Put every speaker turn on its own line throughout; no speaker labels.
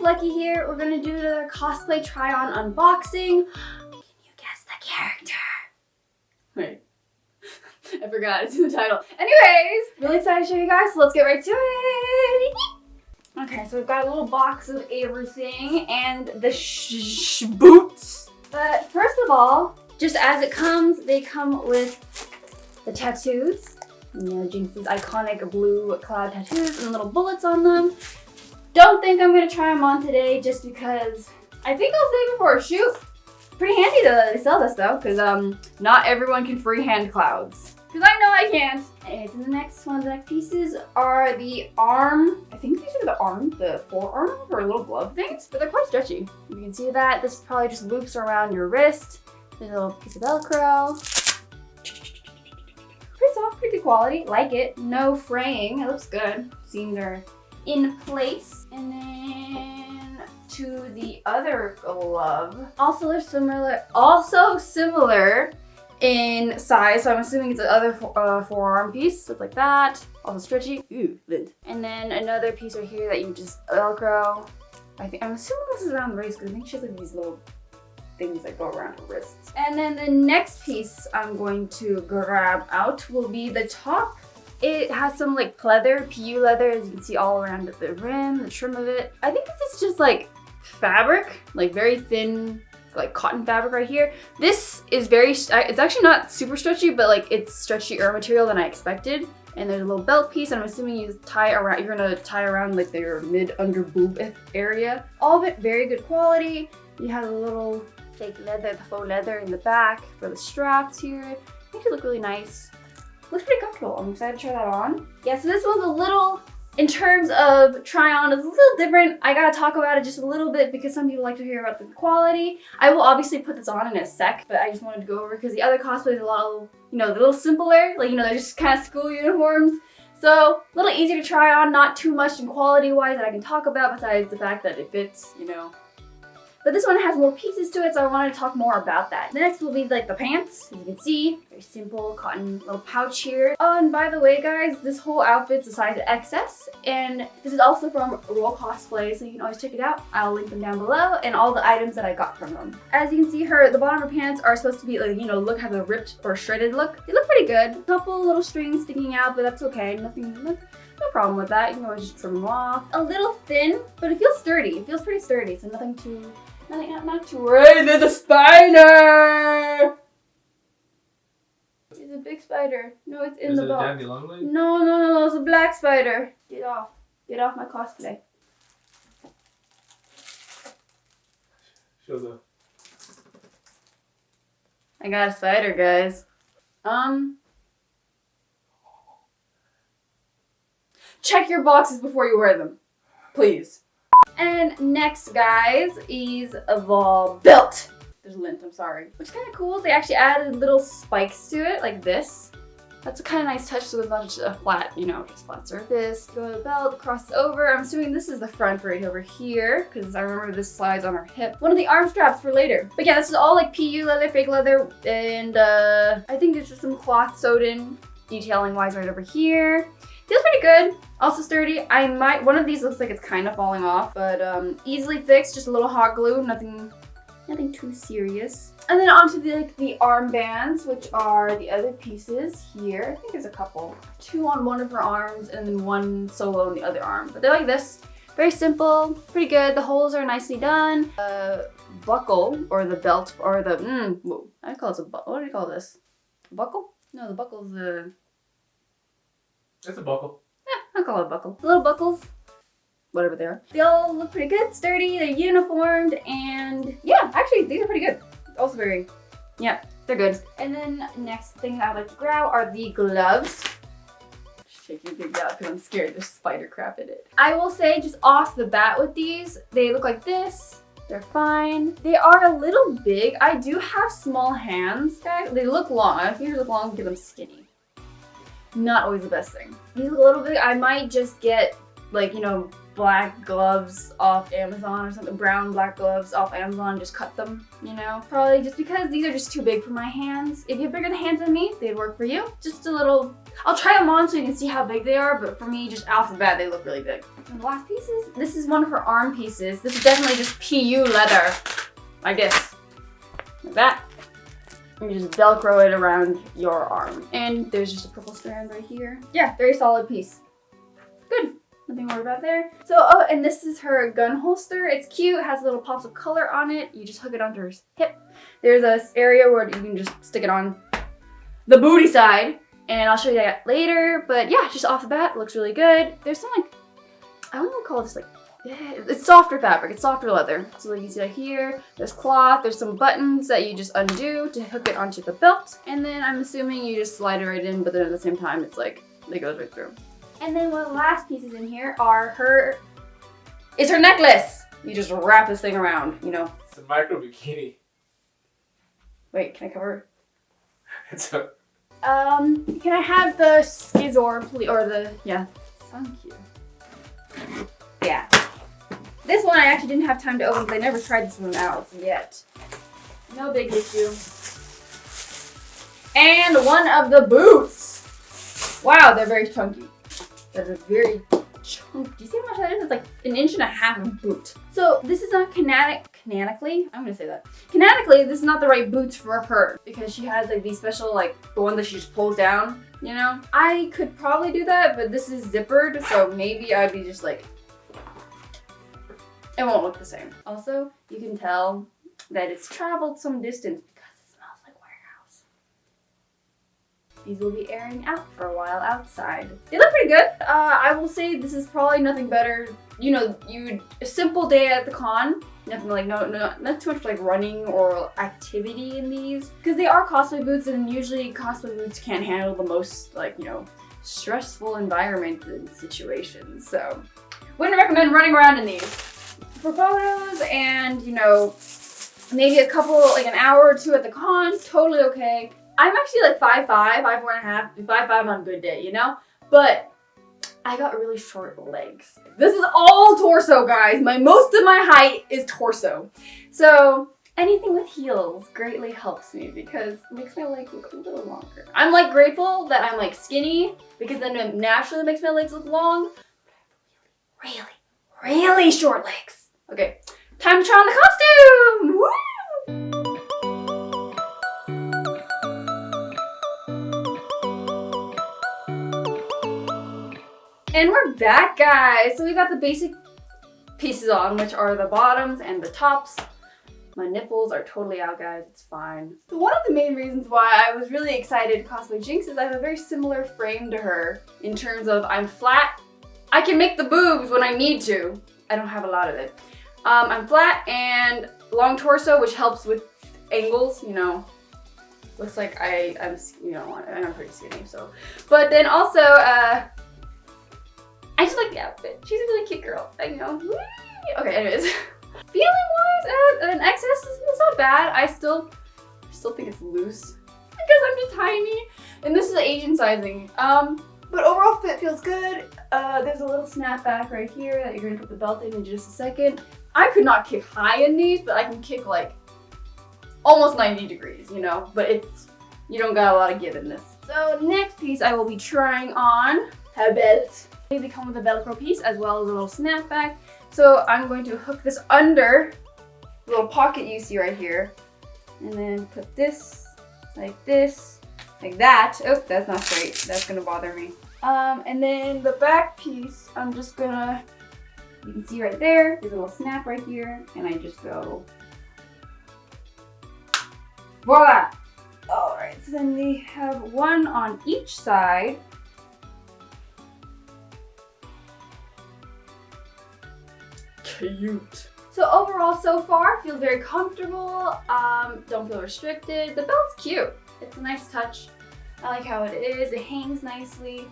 lucky here. We're gonna do another cosplay try-on unboxing. Can you guess the character? Wait. I forgot, it's in the title. Anyways, really excited to show you guys, so let's get right to it. Okay, so we've got a little box of everything and the boots. But first of all, just as it comes, they come with the tattoos. You know, JINX's iconic blue cloud tattoos and little bullets on them. Don't think I'm gonna try them on today just because I think I'll save it for a shoot. Pretty handy that they sell this though, because not everyone can freehand clouds. Because I know I can't. And the next one, the next pieces are the arm. I think these are the forearm or little glove things, but they're quite stretchy. You can see that. This probably just loops around your wrist. There's a little piece of Velcro. Pretty soft, pretty good quality. Like it. No fraying. It looks good. Seams are in place. And then to the other glove. Also similar in size, so I'm assuming it's the other forearm piece. Looks like that. Also stretchy. Ooh, lint. And then another piece right here that you just Velcro. I'm assuming this is around the wrist because I think she has like these little things that go around her wrists. And then the next piece I'm going to grab out will be the top. It has some like pleather, PU leather, as you can see all around the rim, the trim of it. I think this is just like fabric, like very thin, like cotton fabric right here. This is it's actually not super stretchy, but like it's stretchier material than I expected. And there's a little belt piece, and I'm assuming you're gonna tie around like your mid-under boob area. All of it very good quality. You have a little fake leather, the faux leather in the back for the straps here. Makes it look really nice. Looks pretty comfortable. I'm excited to try that on. Yeah, so this one's a little, in terms of try on, it's a little different. I gotta talk about it just a little bit because some people like to hear about the quality. I will obviously put this on in a sec, but I just wanted to go over because the other cosplays are a lot, they're a little simpler. Like, they're just kind of school uniforms. So, a little easier to try on, not too much in quality-wise that I can talk about besides the fact that it fits, But this one has more pieces to it, so I wanted to talk more about that. The next will be like the pants. As you can see, very simple cotton little pouch here. Oh, and by the way, guys, this whole outfit's a size XS, and this is also from Rolecosplay, so you can always check it out. I'll link them down below and all the items that I got from them. As you can see, the bottom of her pants are supposed to be like, have a ripped or shredded look. They look pretty good. A couple little strings sticking out, but that's okay. No problem with that. You can always just trim them off. A little thin, but it feels sturdy. It feels pretty sturdy, so not too worried. There's a spider! It's a big spider. No, it's in the box. Is it a daddy long leg? No, it's a black spider. Get off. Get off my cosplay.
Show the...
I got a spider, guys. Check your boxes before you wear them. Please. And next, guys, is the belt. There's lint, I'm sorry. Which is kind of cool. They actually added little spikes to it, like this. That's a kind of nice touch, so it's not just a flat, just flat surface. Go to the belt, cross it over. I'm assuming this is the front right over here, because I remember this slides on her hip. One of the arm straps for later. But yeah, this is all like PU leather, fake leather, and I think there's just some cloth sewed in, detailing-wise right over here. Feels pretty good, also sturdy. One of these looks like it's kind of falling off, but easily fixed, just a little hot glue, nothing too serious. And then onto the armbands, which are the other pieces here. I think there's a couple. 2 on one of her arms and then 1 solo on the other arm. But they're like this, very simple, pretty good. The holes are nicely done. Buckle, or the belt, or the, I call it what do you call this? A buckle? No, the buckle's the...
It's a buckle.
Yeah, I'll call it a buckle. The little buckles, whatever they are. They all look pretty good, sturdy, they're uniformed, and yeah, actually, these are pretty good. Also they're good. And then next thing I would like to grab are the gloves. Shaking big out because I'm scared there's spider crap in it. I will say, just off the bat with these, they look like this. They're fine. They are a little big. I do have small hands, guys. They look long. I think they look long because I'm skinny. Not always the best thing. These look a little big. I might just get like, you know, black gloves off Amazon or something, brown black gloves off Amazon, just cut them, you know? Probably just because these are just too big for my hands. If you have bigger hands than me, they'd work for you. Just a little, I'll try them on so you can see how big they are, but for me, just off the bat, they look really big. And the last pieces, this is one of her arm pieces. This is definitely just PU leather, like this, like that. And you just Velcro it around your arm. And there's just a purple strand right here. Yeah, very solid piece. Good. Nothing to worry about there. So, oh, and this is her gun holster. It's cute. It has little pops of color on it. You just hook it onto her hip. There's a area where you can just stick it on the booty side. And I'll show you that later. But yeah, just off the bat, it looks really good. There's some like, I don't know what to call this, like, it's softer fabric. It's softer leather. So like you see right here, there's cloth. There's some buttons that you just undo to hook it onto the belt. And then I'm assuming you just slide it right in, but then at the same time, it's like, it goes right through. And then one of the last pieces in here are her necklace. You just wrap this thing around, you know.
It's a micro bikini.
Wait, can I cover?
It's a...
Can I have the Skizor, please, or the, yeah, thank you. Yeah. This one I actually didn't have time to open because I never tried this one out yet. No big issue. And one of the boots. Wow, they're very chunky. That is very chunky. Do you see how much that is? It's like 1.5 inches of boot. So this is not canonically, I'm gonna say that. Canonically, this is not the right boots for her because she has like these special, like the one that she just pulls down, you know? I could probably do that, but this is zippered, so maybe I'd be just like, it won't look the same. Also, you can tell that it's traveled some distance because it smells like warehouse. These will be airing out for a while outside. They look pretty good. I will say this is probably nothing better. You know, a simple day at the con. Nothing like, not too much like running or activity in these. Because they are cosplay boots and usually cosplay boots can't handle the most like, you know, stressful environments and situations. So, wouldn't recommend running around in these. For photos and, you know, maybe a couple, like an hour or two at the con, totally okay. I'm actually like 5'5", 5'4.5", 5'5" on a good day, you know? But I got really short legs. This is all torso, guys. Most of my height is torso. So anything with heels greatly helps me because it makes my legs look a little longer. I'm like grateful that I'm like skinny because then it naturally makes my legs look long. But I have really short legs. Okay, time to try on the costume! Woo! And we're back, guys. So we got the basic pieces on, which are the bottoms and the tops. My nipples are totally out, guys. It's fine. So one of the main reasons why I was really excited to cosplay Jinx is I have a very similar frame to her in terms of I'm flat. I can make the boobs when I need to. I don't have a lot of it. I'm flat and long torso, which helps with angles, you know. Looks like I'm you know, I'm pretty skinny, so. But then also, I just like the outfit. She's a really cute girl, you know. Okay, anyways. Feeling-wise, an excess is not bad. I still think it's loose because I'm just tiny. And this is Asian sizing. But overall fit feels good. There's a little snapback right here that you're gonna put the belt in just a second. I could not kick high in these, but I can kick like almost 90 degrees, you know? But you don't got a lot of give in this. So next piece I will be trying on a belt. They come with a Velcro piece as well as a little snapback. So I'm going to hook this under the little pocket you see right here. And then put this, like that. Oh, that's not straight. That's gonna bother me. And then the back piece, I'm just gonna, you can see right there, there's a little snap right here, and I just go, voila! Alright, so then they have one on each side. Cute. So overall, so far, feels very comfortable. Don't feel restricted. The belt's cute. It's a nice touch. I like how it is. It hangs nicely.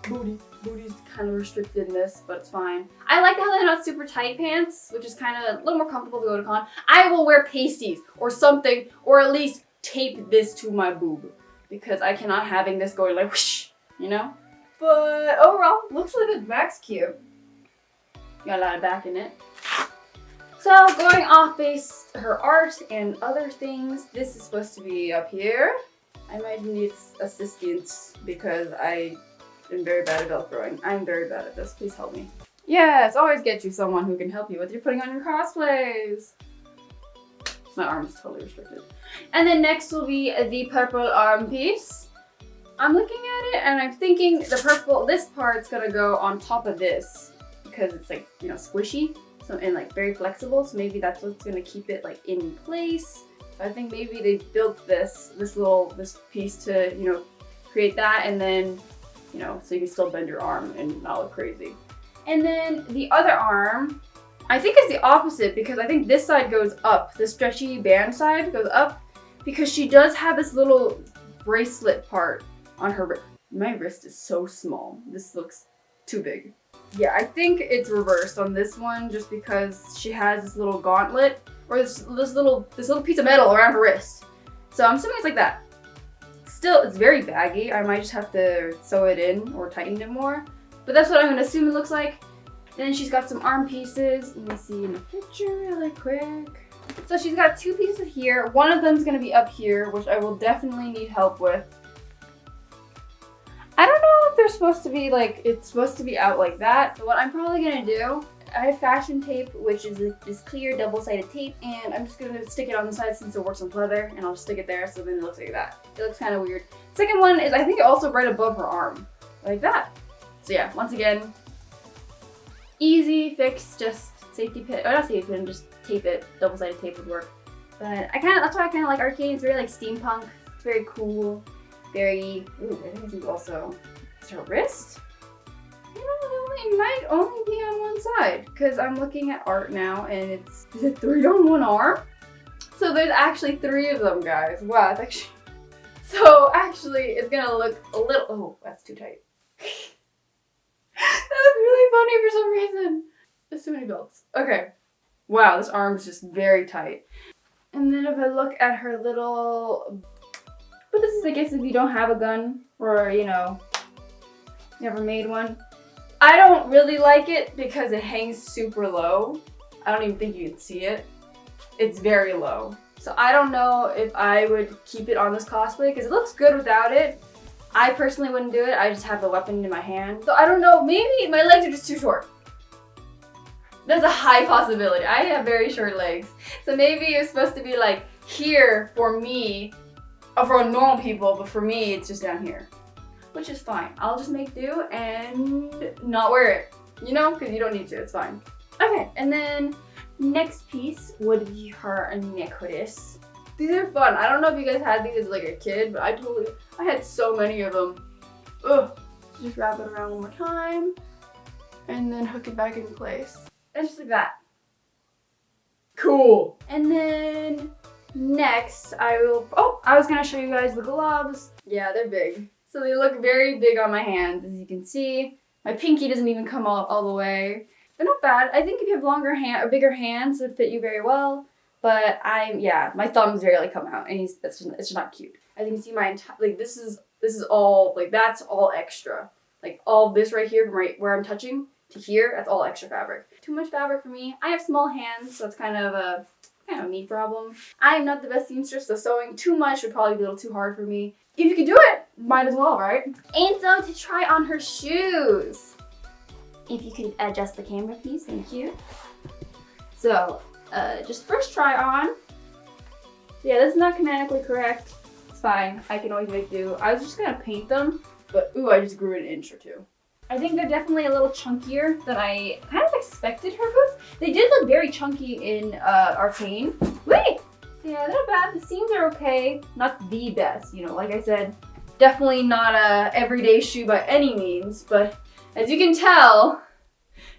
Booty's kind of restricted in this, but it's fine. I like how they're not super tight pants, which is kind of a little more comfortable to go to con. I will wear pasties or something, or at least tape this to my boob because I cannot having this going like whoosh, you know? But overall, looks like a max cute. Got a lot of back in it. So going off base her art and other things, this is supposed to be up here. I might need assistance because I am very bad at velcroing. I'm very bad at this. Please help me. Yes, always get you someone who can help you with your putting on your cosplays. My arm is totally restricted. And then next will be the purple arm piece. I'm looking at it and I'm thinking the purple, this part's gonna go on top of this because it's like, you know, squishy so, and like very flexible. So maybe that's what's gonna keep it like in place. So I think maybe they built this piece to, you know, create that and then, you know, so you can still bend your arm and not look crazy. And then the other arm, I think is the opposite because I think this side goes up. The stretchy band side goes up because she does have this little bracelet part on her wrist. My wrist is so small. This looks too big. Yeah, I think it's reversed on this one just because she has this little gauntlet or this little piece of metal around her wrist. So I'm assuming it's like that. Still, it's very baggy. I might just have to sew it in or tighten it more. But that's what I'm gonna assume it looks like. Then she's got some arm pieces. Let me see in the picture really quick. So she's got two pieces here. One of them's gonna be up here, which I will definitely need help with. I don't know if they're supposed to be like, it's supposed to be out like that. But what I'm probably gonna do, I have fashion tape, which is this clear double-sided tape, and I'm just gonna stick it on the side since it works on pleather, and I'll just stick it there so then it looks like that. It looks kind of weird. Second one is I think also right above her arm, like that. So yeah, once again, easy fix, just safety pin, or not safety pin, just tape it. Double-sided tape would work. But that's why I kind of like Arcane. It's very like steampunk. It's very cool. Very, ooh, I think it's also, is her wrist? You know, it might only be on one side because I'm looking at art now and is it 3 on one arm? So there's actually 3 of them, guys. Wow, it's actually, so actually it's gonna look a little, oh, that's too tight. That looks really funny for some reason. There's too many belts. Okay. Wow, this arm is just very tight. And then if I look at her little, but this is, I guess, if you don't have a gun or, you know, never made one. I don't really like it because it hangs super low. I don't even think you can see it. It's very low. So I don't know if I would keep it on this cosplay because it looks good without it. I personally wouldn't do it. I just have the weapon in my hand. So I don't know, maybe my legs are just too short. There's a high possibility. I have very short legs. So maybe it's supposed to be like here for me, or for normal people, but for me, it's just down here. Which is fine. I'll just make do and not wear it. You know, because you don't need to, it's fine. Okay, and then next piece would be her necklace. These are fun. I don't know if you guys had these as like a kid, but I had so many of them. Ugh. Just wrap it around one more time and then hook it back in place. And just like that. Cool. And then next I was gonna show you guys the gloves. Yeah, they're big. So they look very big on my hands, as you can see. My pinky doesn't even come all the way. They're not bad. I think if you have bigger hands, it would fit you very well. But my thumbs rarely come out, and it's just not cute. As you can see, my entire, like this is all, like that's all extra. Like all this right here from right where I'm touching to here, that's all extra fabric. Too much fabric for me. I have small hands, so it's kind of a me problem. I am not the best seamstress, so sewing too much would probably be a little too hard for me. If you could do it, might as well, right? And so to try on her shoes. If you could adjust the camera, please, thank you. So, just first try on. Yeah, this is not canonically correct. It's fine, I can always make do. I was just gonna paint them, but ooh, I just grew an inch or two. I think they're definitely a little chunkier than I kind of expected her boots. They did look very chunky in Arcane. Wait! Yeah, they're not bad. The seams are okay. Not the best, you know, like I said, definitely not a everyday shoe by any means, but as you can tell,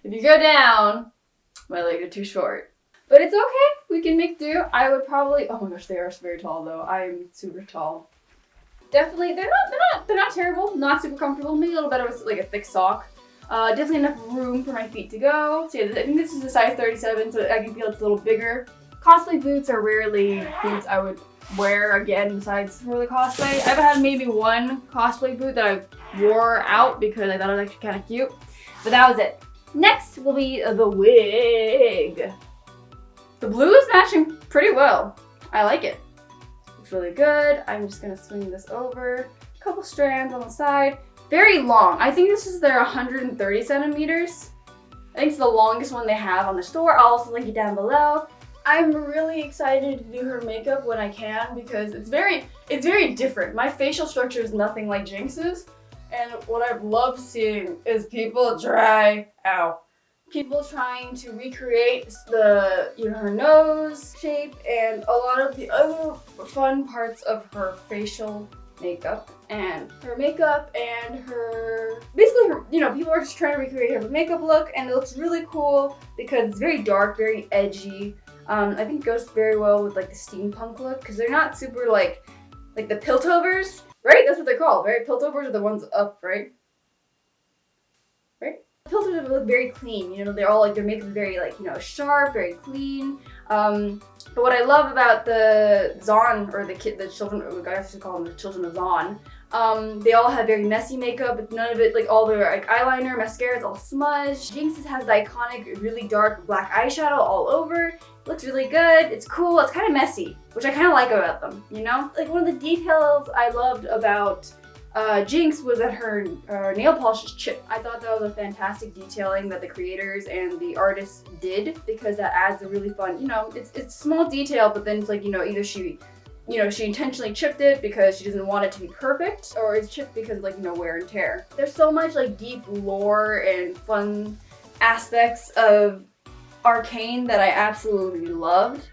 if you go down, my legs are too short. But it's okay, we can make do. I would probably, oh my gosh, they are very tall though. I'm super tall. Definitely, they're not terrible, not super comfortable. Maybe a little better with like a thick sock. Definitely enough room for my feet to go. So yeah, I think this is a size 37, so I can feel it's a little bigger. Cosplay boots are rarely boots I would wear again besides for the cosplay. I've had maybe one cosplay boot that I wore out because I thought it was actually kind of cute, but that was it. Next will be the wig. The blue is matching pretty well. I like it. Looks really good. I'm just gonna swing this over. A couple strands on the side. Very long. I think this is their 130 centimeters. I think it's the longest one they have on the store. I'll also link it down below. I'm really excited to do her makeup when I can because it's very different. My facial structure is nothing like JINX's, and what I've loved seeing is people trying to recreate the, her nose shape and a lot of the other fun parts of her facial makeup and her basically her, people are just trying to recreate her makeup look, and it looks really cool because it's very dark, very edgy. I think it goes very well with like the steampunk look because they're not super like the Piltovers, right? That's what they're called, right? Piltovers are the ones up, right? Piltovers look very clean, they're all like, their makeup is very sharp, very clean. But what I love about the Zon, or the children, I guess you call them the children of Zon, they all have very messy makeup, but none of it, like all their eyeliner, mascara, it's all smudged. JINX's has the iconic, really dark black eyeshadow all over. Looks really good, it's cool, it's kind of messy, which I kind of like about them, Like one of the details I loved about JINX was that her nail polish is chipped. I thought that was a fantastic detailing that the creators and the artists did because that adds a really fun, it's a small detail, but then it's like, either she intentionally chipped it because she doesn't want it to be perfect, or it's chipped because of wear and tear. There's so much deep lore and fun aspects of Arcane that I absolutely loved,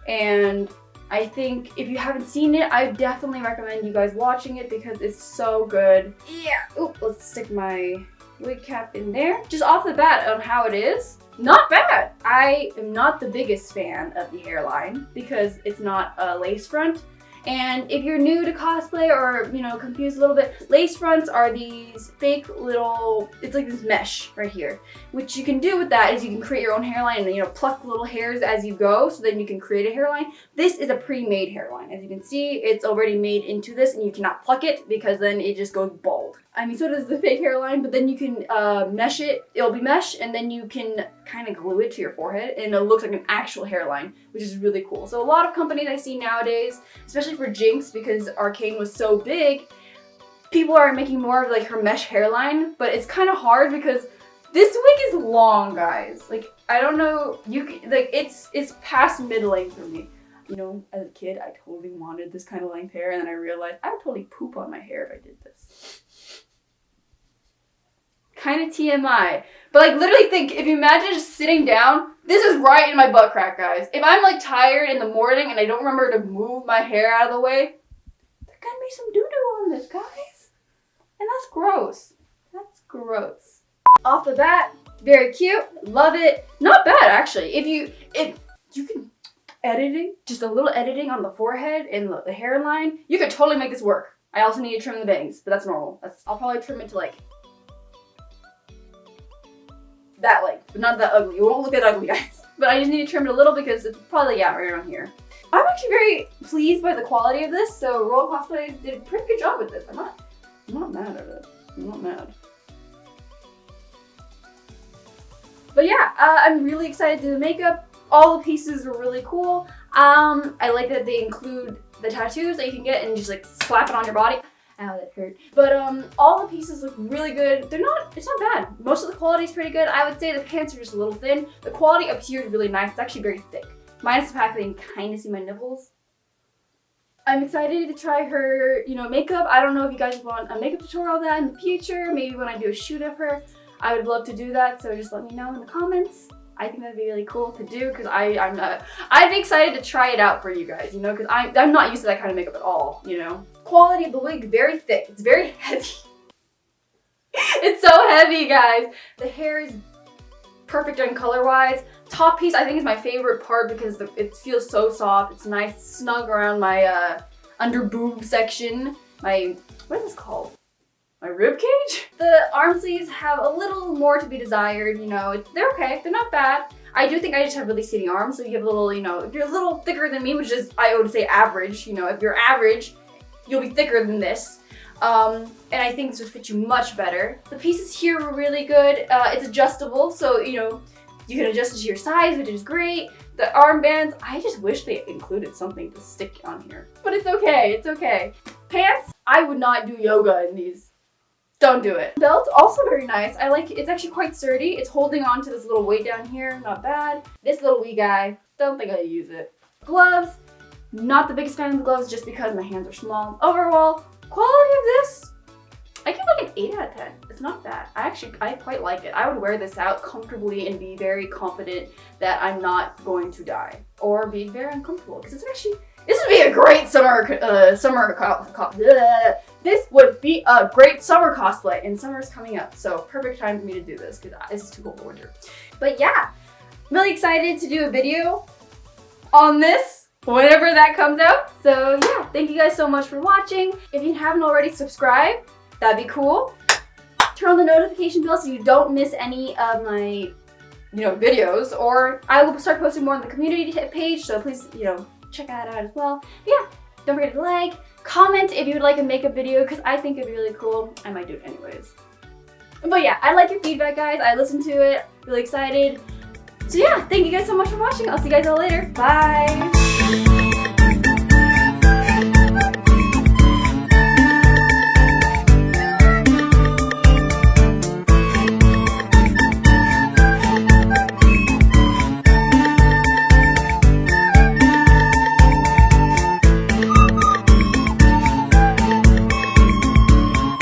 and I think if you haven't seen it, I definitely recommend you guys watching it because it's so good. Yeah. Oop, let's stick my wig cap in there. Just off the bat on how it is, not bad. I am not the biggest fan of the hairline because it's not a lace front. And if you're new to cosplay or, confused a little bit, lace fronts are these fake little, it's like this mesh right here. What you can do with that is you can create your own hairline and, pluck little hairs as you go, so then you can create a hairline. This is a pre-made hairline. As you can see, it's already made into this and you cannot pluck it because then it just goes bald. I mean, so does the fake hairline, but then you can mesh it. It'll be mesh, and then you can kind of glue it to your forehead, and it looks like an actual hairline, which is really cool. So a lot of companies I see nowadays, especially for JINX, because Arcane was so big, people are making more of her mesh hairline, but it's kind of hard because this wig is long, guys. I don't know, it's past mid-length for me. As a kid, I totally wanted this kind of length hair, and then I realized I would totally poop on my hair if I did this. Kind of TMI. But literally think, if you imagine just sitting down, this is right in my butt crack, guys. If I'm tired in the morning and I don't remember to move my hair out of the way, there's gonna be some doo-doo on this, guys. And that's gross. That's gross. Off the bat, very cute. Love it. Not bad, actually. If you can editing, just a little editing on the forehead and the hairline, you could totally make this work. I also need to trim the bangs, but that's normal. I'll probably trim it to that length, but not that ugly. It won't look that ugly, guys. But I just need to trim it a little because it's probably, right around here. I'm actually very pleased by the quality of this, so Rolecosplay did a pretty good job with this. I'm not mad at it. I'm not mad. But yeah, I'm really excited to do the makeup. All the pieces are really cool. I like that they include the tattoos that you can get and just slap it on your body. Ow, that hurt. But all the pieces look really good. It's not bad. Most of the quality is pretty good. I would say the pants are just a little thin. The quality up here is really nice. It's actually very thick. Minus the fact that you can kind of see my nipples. I'm excited to try her, makeup. I don't know if you guys want a makeup tutorial of that in the future. Maybe when I do a shoot of her, I would love to do that. So just let me know in the comments. I think that'd be really cool to do because I'd be excited to try it out for you guys, because I'm not used to that kind of makeup at all, Quality of the wig, very thick. It's very heavy. It's so heavy, guys. The hair is perfect on color-wise. Top piece I think is my favorite part because it feels so soft. It's nice, snug around my under boob section. What is this called? My rib cage? The arm sleeves have a little more to be desired, they're okay, they're not bad. I do think I just have really skinny arms, so you have a little, you know, if you're a little thicker than me, which is, I would say average, you know, if you're average, you'll be thicker than this. And I think this would fit you much better. The pieces here were really good. It's adjustable, so, you know, you can adjust it to your size, which is great. The armbands, I just wish they included something to stick on here. But it's okay, it's okay. Pants, I would not do yoga in these. Don't do it. Belt, also very nice. I like it. It's actually quite sturdy. It's holding on to this little weight down here, not bad. This little wee guy, don't think I'd use it. Gloves, not the biggest fan of the gloves just because my hands are small. Overall, quality of this, I give like an 8 out of 10. It's not bad. I quite like it. I would wear this out comfortably and be very confident that I'm not going to die or be very uncomfortable, because it's actually, this would be a great this would be a great summer cosplay, and summer's coming up, so perfect time for me to do this because this is too cold for winter. But yeah, I'm really excited to do a video on this whenever that comes out. So yeah, thank you guys so much for watching. If you haven't already subscribed, that'd be cool. Turn on the notification bell so you don't miss any of my, you know, videos, or I will start posting more on the community page, so please, you know, check that out as well. But yeah, don't forget to like, comment if you would like to make a video, because I think it'd be really cool. I might do it anyways. But yeah, I like your feedback, guys. I listened to it, really excited. So yeah, thank you guys so much for watching. I'll see you guys all later. Bye!